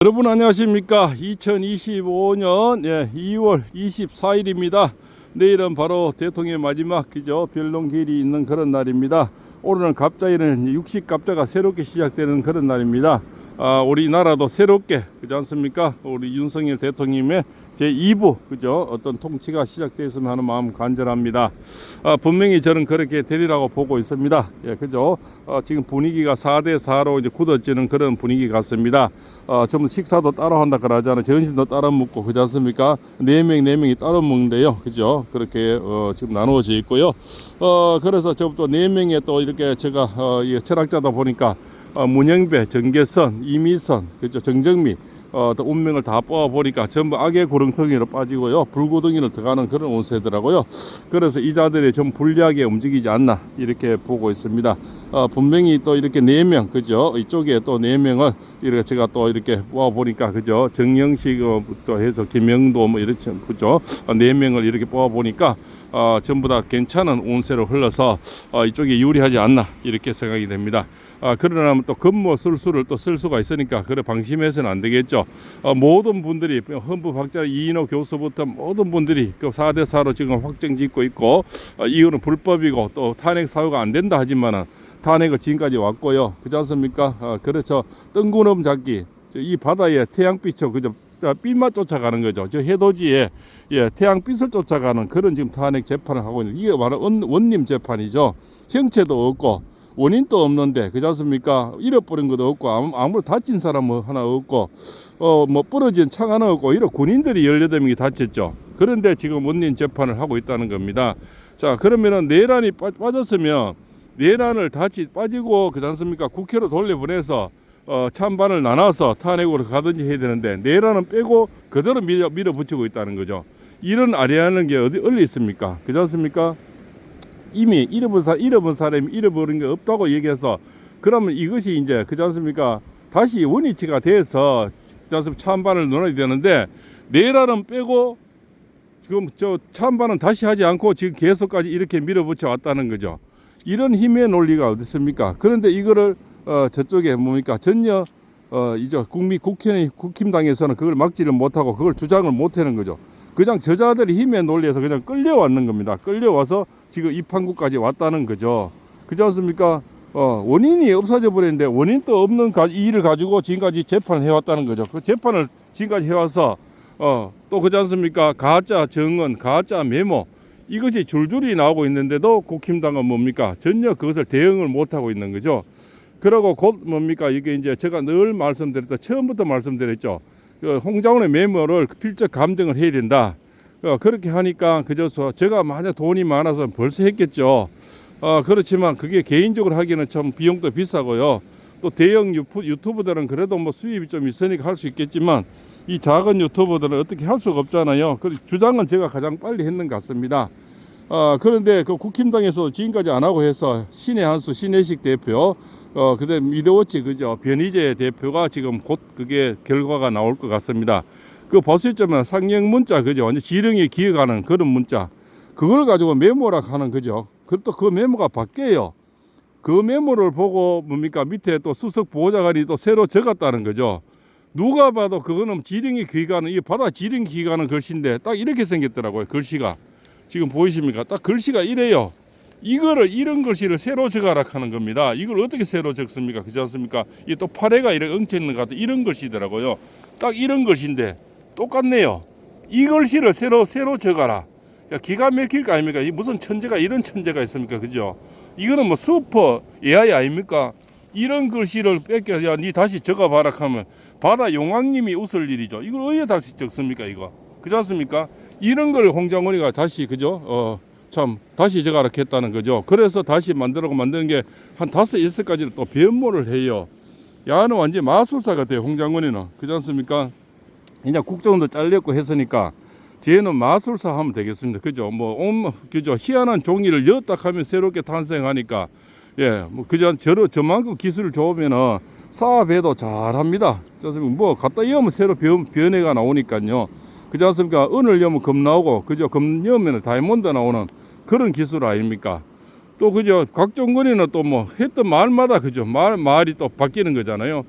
여러분 안녕하십니까. 2025년 2월 24일입니다. 내일은 바로 대통령의 마지막 별론길이 있는 그런 날입니다. 오늘은 갑자기는 육식갑자가 새롭게 시작되는 그런 날입니다. 우리나라도 새롭게 그렇지 않습니까? 우리 윤석열 대통령의 제2부 어떤 통치가 시작되었으면 하는 마음 간절합니다. 분명히 저는 그렇게 되리라고 보고 있습니다. 지금 분위기가 4대4로 이제 굳어지는 그런 분위기 같습니다. 전부 식사도 따로 한다 그러잖아요. 점심도 따로 먹고 그렇지 않습니까? 4명이 따로 먹는데요. 그렇게 지금 나누어져 있고요. 그래서 저부터 4명에 또 이렇게 제가 철학자다 보니까 문영배, 정계선, 이미선, 정정미, 또 운명을 다 뽑아보니까 전부 악의 구렁텅이로 빠지고요. 불구덩이로 들어가는 그런 운세더라고요. 그래서 이 자들이 좀 불리하게 움직이지 않나 이렇게 보고 있습니다. 분명히 또 이렇게 4명, 이쪽에 또 4명을 이렇게 제가 또 이렇게 뽑아보니까, 정영식부터 해서 김영도 이렇게, 4명을 이렇게 뽑아보니까, 전부 다 괜찮은 운세로 흘러서 이쪽이 유리하지 않나 이렇게 생각이 됩니다. 그러나 또 근무 술수를 또 쓸 수가 있으니까 그래 방심해서는 안 되겠죠. 모든 분들이 헌법학자 이인호 교수부터 모든 분들이 4대4로 지금 확정 짓고 있고, 이거는 불법이고 또 탄핵 사유가 안 된다 하지만은 탄핵을 지금까지 왔고요. 그렇지 않습니까? 그렇죠. 뜬구름 잡기, 이 바다에 태양빛을 빛만 쫓아가는 거죠. 저 해돋이에 태양빛을 쫓아가는 그런 지금 탄핵 재판을 하고 있는, 이게 바로 원님 재판이죠. 형체도 없고 원인도 없는데 그렇지 않습니까? 잃어버린 것도 없고 아무런 다친 사람 하나 없고 부러진 창 하나 없고 이런 군인들이 18명이 다쳤죠. 그런데 지금 원님 재판을 하고 있다는 겁니다. 자, 그러면은 내란이 빠졌으면 내란을 다시 빠지고 그렇지 않습니까? 국회로 돌려보내서 찬반을 나눠서 탄핵으로 가든지 해야 되는데 내란은 빼고 그대로 밀어붙이고 있다는 거죠. 이런 아리하는 게 어디 있습니까? 그렇지 않습니까? 이미 잃어본 사람이 잃어버린 게 없다고 얘기해서, 그러면 이것이 이제 그렇지 않습니까? 다시 원위치가 돼서 그렇지 않습니까? 찬반을 논해야 되는데 내란은 빼고 지금 찬반은 다시 하지 않고 지금 계속까지 이렇게 밀어붙여 왔다는 거죠. 이런 힘의 논리가 어디 있습니까? 그런데 이거를 저쪽에 전혀 이제 국힘당에서는 그걸 막지를 못하고 그걸 주장을 못하는 거죠. 그냥 저자들이 힘의 논리에서 그냥 끌려왔는 겁니다. 끌려와서 지금 이 판국까지 왔다는 거죠. 그렇지 않습니까? 원인이 없어져 버렸는데 원인도 없는 이 일을 가지고 지금까지 재판을 해왔다는 거죠. 그 재판을 지금까지 해와서 또 그렇지 않습니까? 가짜 증언, 가짜 메모, 이것이 줄줄이 나오고 있는데도 국힘당은 뭡니까? 전혀 그것을 대응을 못하고 있는 거죠. 그리고 곧 이게 이제 제가 늘 처음부터 말씀드렸죠. 홍장원의 메모를 필적 감정을 해야 된다. 그렇게 하니까 제가 만약 돈이 많아서 벌써 했겠죠. 그렇지만 그게 개인적으로 하기는 참 비용도 비싸고요. 또 대형 유튜버들은 그래도 수입이 좀 있으니까 할 수 있겠지만 이 작은 유튜버들은 어떻게 할 수가 없잖아요. 그 주장은 제가 가장 빨리 했는 것 같습니다. 그런데 그 국힘당에서 지금까지 안 하고 해서 신혜식 대표, 그다음 미드워치 변희재 대표가 지금 곧 그게 결과가 나올 것 같습니다. 그 보시면 상형 문자 완전 지령에 기억하는 그런 문자, 그걸 가지고 메모라 하는 거죠. 또 그 메모가 바뀌어요. 그 메모를 보고 밑에 또 수석 보좌관이 또 새로 적었다는 거죠. 누가 봐도 그거는 지령에 기억하는, 이 바다 지령 기억하는 글씨인데 딱 이렇게 생겼더라고요. 글씨가 지금 보이십니까? 딱 글씨가 이래요. 이런 글씨를 새로 적어라 하는 겁니다. 이걸 어떻게 새로 적습니까? 그렇지 않습니까? 이 또 파래가 이렇게 엉켜 있는 것 같은 이런 글씨더라고요. 딱 이런 글씨인데 똑같네요. 이 글씨를 새로 적어라. 야, 기가 막힐 거 아닙니까? 이 무슨 이런 천재가 있습니까? 그죠? 이거는 슈퍼 AI 아닙니까? 이런 글씨를 뺏겨, 야, 니 다시 적어봐라 하면 바다 용왕님이 웃을 일이죠. 이걸 어디에 다시 적습니까? 이거. 그렇지 않습니까? 이런 걸 홍장원이가 다시, 다시 적어라 했다는 거죠. 그래서 다시 만드는 게 한 5-6가지를 또 변모를 해요. 야는 완전 마술사 같아요, 홍장원이는. 그렇지 않습니까? 이제 국정원도 잘렸고 했으니까 쟤는 마술사 하면 되겠습니다. 그죠? 희한한 종이를 엿다 하면 새롭게 탄생하니까, 저만큼 기술을 좋으면은 사업해도 잘합니다. 갖다 이으면 새로 변해가 나오니까요. 그렇지 않습니까? 은을 여면 금 나오고, 금 여면 다이아몬드 나오는 그런 기술 아닙니까? 또 각종거리는 또 했던 말마다 말이 또 바뀌는 거잖아요.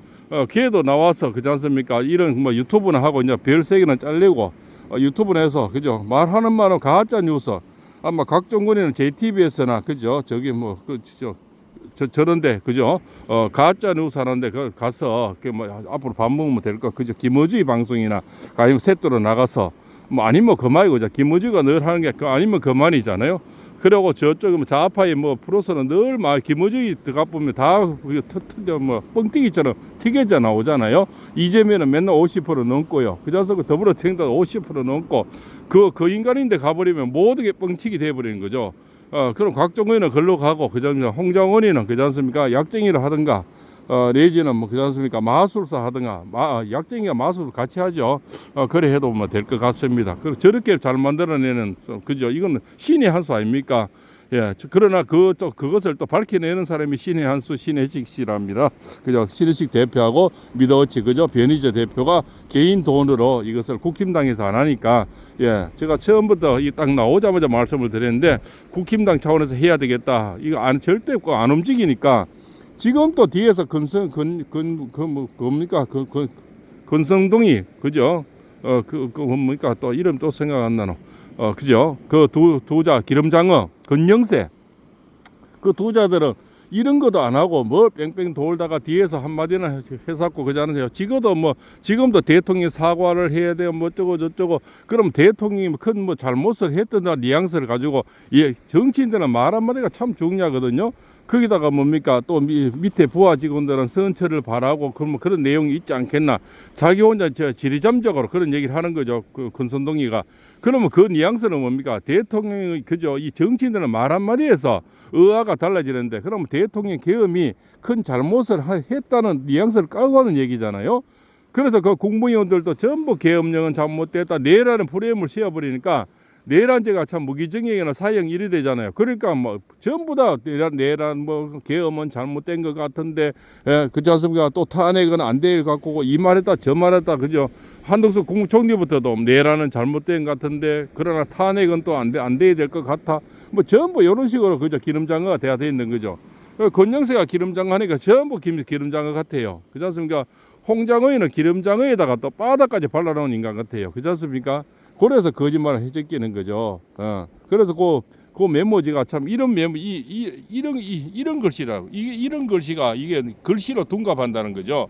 걔도 나와서 그지 않습니까? 이런 뭐 유튜브나 하고 이제 별 3개는 잘리고 유튜브나 해서 그죠? 말하는 말은 가짜 뉴스. 아마 각종군이는 JTBS나 그죠? 저기 뭐 저런데 그죠? 가짜 뉴스 하는데 그 가서 뭐 앞으로 밥 먹으면 될 거 그죠? 김어주의 방송이나 아니면 새도로 나가서 뭐 아니면 그만이고 김어주가 늘 하는 게 아니면 그만이잖아요. 그리고 저쪽 뭐 좌파의 뭐 프로서는 늘 말 김어주의 들어가 보면 다 뭐 뻥튀기처럼 튀겨져 나오잖아요. 이재명은 맨날 50% 넘고요. 그자서 그 더불어민주당 50% 넘고 그 인간인데 가버리면 모든 게 뻥튀기 돼버리는 거죠. 그럼 곽종근은 걸로 가고 그다음에 홍장원이는 그지 않습니까? 약쟁이를 하든가 내지는 뭐 그지 않습니까? 마술사 하든가 약쟁이가 마술을 같이 하죠. 그래 해도 뭐 될 것 같습니다. 저렇게 잘 만들어내는 그죠? 이건 신의 한 수 아닙니까? 예, 그러나 그것을 또 밝혀내는 사람이 신의 한수 신혜식 씨랍니다. 그죠? 신혜식 대표하고 미더워치 그죠? 변희재 대표가 개인 돈으로 이것을 국힘당에서 안 하니까 예, 제가 처음부터 이 딱 나오자마자 말씀을 드렸는데 국힘당 차원에서 해야 되겠다. 이거 절대 안 움직이니까 지금 또 뒤에서 건성동이 그죠? 뭡니까 또 이름 또 생각 안 나노. 그죠? 그 두자 기름장어 건영세 그 두자들은 이런 것도 안 하고 뭘 뺑뺑 돌다가 뒤에서 한마디나 해갖고 그지 않으세요? 지금도 대통령이 사과를 해야 돼요. 뭐 어쩌고 저쩌고 그럼 대통령이 큰 뭐 잘못을 했던 뉘앙스를 가지고 예, 정치인들은 말 한마디가 참 중요하거든요. 거기다가 뭡니까 또 밑에 부하 직원들은 선처를 바라고 그런 내용이 있지 않겠나. 자기 혼자 지리잠적으로 그런 얘기를 하는 거죠. 그 건선동이가. 그러면 그 뉘앙스는 뭡니까? 대통령이 그죠? 이 정치인들은 말 한마디에서 의아가 달라지는데 그러면 대통령 계엄이 큰 잘못을 했다는 뉘앙스를 깔고 하는 얘기잖아요. 그래서 그 국무위원들도 전부 계엄령은 잘못됐다. 내라는 프레임을 씌워버리니까 내란죄가 참 무기징역이나 사형 1이 되잖아요. 그러니까 뭐 전부 다 내란 뭐 계엄은 잘못된 것 같은데 예, 그렇지 않습니까? 또 탄핵은 안 될 것 같고 이 말했다 저 말했다 그죠? 한덕수 국무총리부터도 내란은 잘못된 것 같은데 그러나 탄핵은 또 안 돼야 될 것 같아. 뭐 전부 이런 식으로 그죠? 기름장어가 돼야 돼 있는 거죠. 권영세가 기름장어 하니까 전부 기름장어 같아요. 그렇지 않습니까? 홍장어에는 기름장어에다가 또 바닥까지 발라놓은 인간 같아요. 그렇지 않습니까? 그래서 거짓말을 해제끼는 거죠. 그래서 그 메모지가 참 이런 메모 이런 글씨라고 이런 글씨가 이게 글씨로 둔갑한다는 거죠.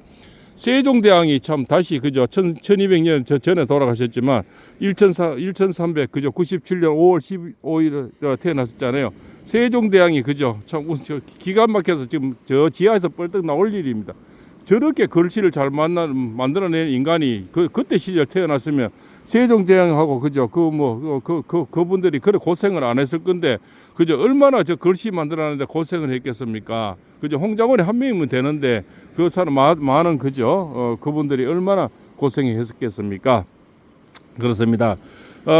세종대왕이 참 다시 그죠 1200년 전에 돌아가셨지만 1300 그죠 97년 5월 15일 태어났었잖아요. 세종대왕이 그죠 참 기가 막혀서 지금 저 지하에서 뻘떡 나올 일입니다. 저렇게 글씨를 잘 만들어낸 인간이 그때 시절 태어났으면 세종대왕하고 그죠 그분들이 그래 고생을 안 했을 건데 그죠 얼마나 저 글씨 만들어내는데 고생을 했겠습니까? 그죠 홍장원이 한 명이면 되는데 그 사람 많은 그죠 그분들이 얼마나 고생을 했겠습니까? 그렇습니다.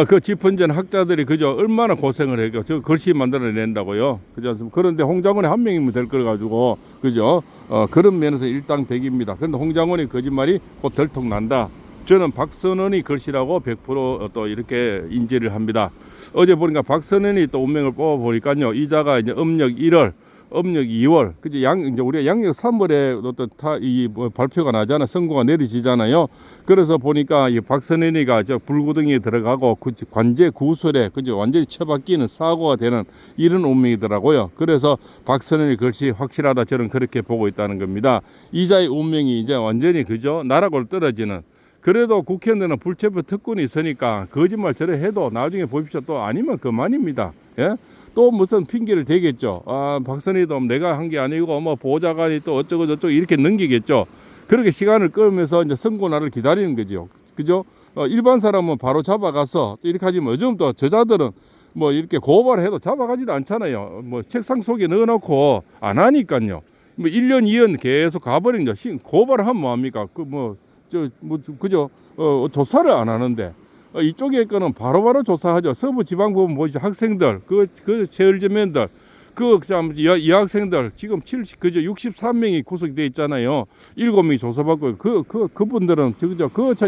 그 집현전 학자들이 그죠 얼마나 고생을 해요. 저 글씨 만들어낸다고요. 그죠 않습니까? 그런데 홍장원이 한 명이면 될 걸 가지고 그죠 그런 면에서 일당백입니다. 그런데 홍장원이 거짓말이 곧 들통난다. 저는 박선원이 글씨라고 100%또 이렇게 인지를 합니다. 어제 보니까 박선원이 또 운명을 뽑아 보니까요. 이자가 이제 음력 1월, 음력 2월, 그죠? 이제 우리가 양력 3월에 어떤 뭐 발표가 나잖아, 선고가 내려지잖아요. 그래서 보니까 이 박선원이가 저 불구덩이에 들어가고 관제 구설에 그죠? 완전히 처박히는 사고가 되는 이런 운명이더라고요. 그래서 박선원이 글씨 확실하다 저는 그렇게 보고 있다는 겁니다. 이자의 운명이 이제 완전히 그죠? 나락으로 떨어지는. 그래도 국회의원들은 불체포 특권이 있으니까 거짓말 저래 해도 나중에 보십시오. 또 아니면 그만입니다. 예? 또 무슨 핑계를 대겠죠. 박선희도 내가 한 게 아니고 뭐 보좌관이 또 어쩌고 저쩌고 이렇게 넘기겠죠. 그렇게 시간을 끌면서 이제 선고 날을 기다리는 거죠. 그죠? 일반 사람은 바로 잡아가서 이렇게 하지만 요즘 또 저자들은 뭐 이렇게 고발해도 잡아가지도 않잖아요. 뭐 책상 속에 넣어놓고 안 하니까요. 뭐 1년, 2년 계속 가버린 거. 고발을 하면 뭐합니까? 그죠? 조사를 안 하는데 이쪽에 거는 바로바로 조사하죠. 서부지방법원 보시죠. 학생들, 그 체열제면들, 여학생들 지금 63명이 구속돼 있잖아요. 7명이 조사받고 그분들은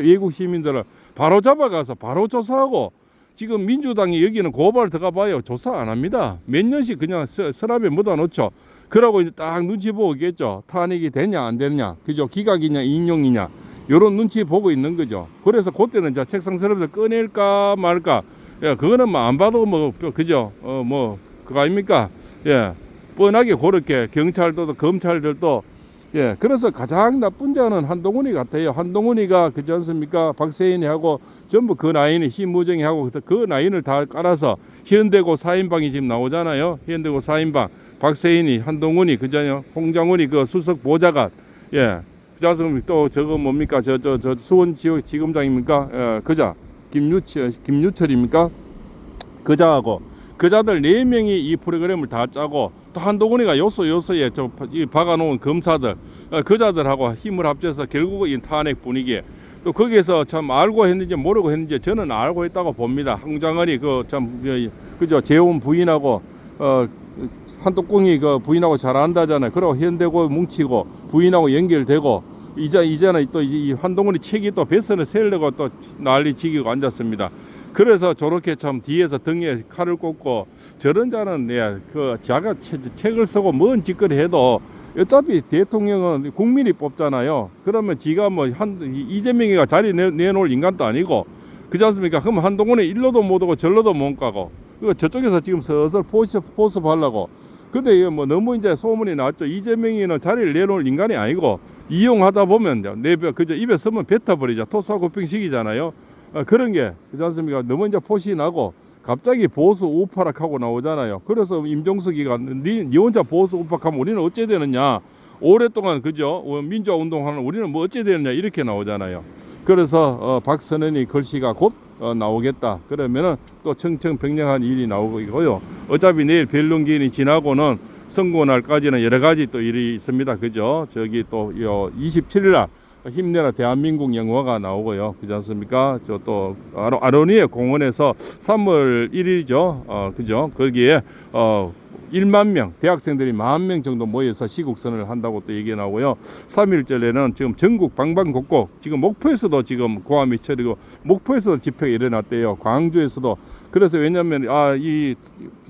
외국 시민들을 바로 잡아가서 바로 조사하고 지금 민주당이 여기는 고발 들어가 봐요. 조사 안 합니다. 몇 년씩 그냥 서랍에 묻어 놓죠. 그러고 이제 딱 눈치 보고 있겠죠. 탄핵이 되냐 안 되냐, 그죠? 기각이냐 인용이냐, 요런 눈치 보고 있는 거죠. 그래서 그때는 이제 책상 서랍에서 꺼낼까 말까. 예, 그거는 뭐 안 봐도 뭐 그죠? 뭐 그거 아닙니까? 예, 뻔하게 그렇게 경찰도 검찰들도, 예, 그래서 가장 나쁜 자는 한동훈이 같아요. 한동훈이가 그지 않습니까? 박세인이하고 전부 그 라인이 심무정이하고 그 라인을 다 깔아서 현대고 4인방이 지금 나오잖아요. 현대고 4인방 박세인이, 한동훈이, 그잖아요. 홍장훈이 그 수석 보좌관, 예, 그지 않습니까? 또 저거 뭡니까? 저 수원 지역 지검장입니까? 예, 그자 김유철입니까? 그자하고 그자들 4명이 이 프로그램을 다 짜고, 또 한동훈이가 요소에 이 박아놓은 검사들, 그자들하고 힘을 합쳐서 결국 이 탄핵 분위기에, 또 거기에서 참 알고 했는지 모르고 했는지 저는 알고 했다고 봅니다. 홍장은이 그 참 그죠, 재혼 부인하고 한독공이 그 부인하고 잘 안다잖아요. 그러고 현대고 뭉치고 부인하고 연결되고, 이제는 또 이 한동훈이 책이 또 뱃선을 세우려고 또 난리 지기고 앉았습니다. 그래서 저렇게 참 뒤에서 등에 칼을 꽂고, 저런 자는, 예, 그 자가 책을 쓰고 뭔 짓거리 해도 어차피 대통령은 국민이 뽑잖아요. 그러면 지가 뭐 이재명이가 자리 내놓을 인간도 아니고, 그렇지 않습니까? 그럼 한동훈이 일로도 못 오고 절로도 못 가고, 그 저쪽에서 지금 슬슬 포섭하려고. 근데 이거 뭐 너무 이제 소문이 났죠. 이재명이는 자리를 내놓을 인간이 아니고, 이용하다 보면 그저 입에 쓰면 뱉어버리자, 토사구팽식이잖아요. 그런 게, 그렇지 않습니까? 너무 이제 포시 나고 갑자기 보수 우파락하고 나오잖아요. 그래서 임종석이가 니 혼자 보수 우파락하면 우리는 어째 되느냐, 오랫동안 그죠, 민주화 운동하는 우리는 뭐 어째 되느냐, 이렇게 나오잖아요. 그래서 박선원이 글씨가 곧 나오겠다. 그러면은 또 청청병력한 일이 나오고 있고요. 어차피 내일 변론기일이 지나고는 선거날까지는 여러 가지 또 일이 있습니다. 그죠? 저기 또 27일날 힘내라 대한민국 영화가 나오고요. 그렇지 않습니까? 저 또 아로니에 공원에서 3월 1일이죠. 그죠? 거기에 1만 명, 대학생들이 10,000명 정도 모여서 시국선언을 한다고 또 얘기 나오고요. 3일절에는 지금 전국 방방곡곡, 지금 목포에서도 지금 고함이 쳐리고, 목포에서도 집회가 일어났대요. 광주에서도. 그래서 왜냐하면 이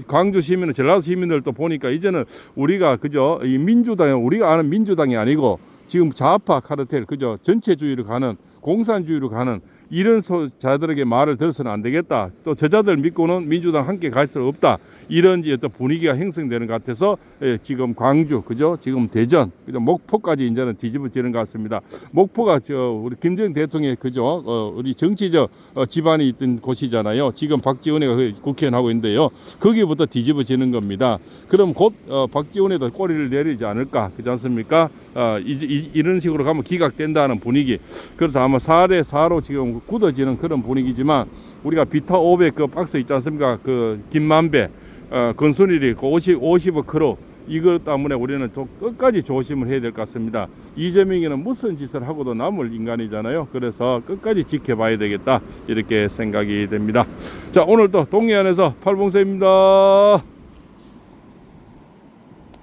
광주 시민은 전라도 시민들도 보니까 이제는 우리가 그죠, 이 민주당, 우리가 아는 민주당이 아니고 지금 좌파 카르텔, 그죠, 전체주의로 가는, 공산주의로 가는 이런 자들에게 말을 들어서는 안 되겠다. 또 저자들 믿고는 민주당 함께 갈 수 없다. 이런 어떤 분위기가 형성되는 것 같아서, 지금 광주, 그죠, 지금 대전, 그죠, 목포까지 이제는 뒤집어지는 것 같습니다. 목포가 우리 김정은 대통령, 그죠, 우리 정치적 집안이 있던 곳이잖아요. 지금 박지원이가 국회의원 하고 있는데요. 거기부터 뒤집어지는 겁니다. 그럼 곧 박지원에도 꼬리를 내리지 않을까, 그렇지 않습니까? 이런 식으로 가면 기각된다는 분위기. 그래서 아마 4대 4로 지금 굳어지는 그런 분위기지만, 우리가 비타 500 그 박스 있지 않습니까? 그 김만배, 건순일이 그 50억 크로, 이것 때문에 우리는 또 끝까지 조심을 해야 될 것 같습니다. 이재명이는 무슨 짓을 하고도 남을 인간이잖아요. 그래서 끝까지 지켜봐야 되겠다, 이렇게 생각이 됩니다. 자, 오늘도 동해안에서 팔봉서입니다.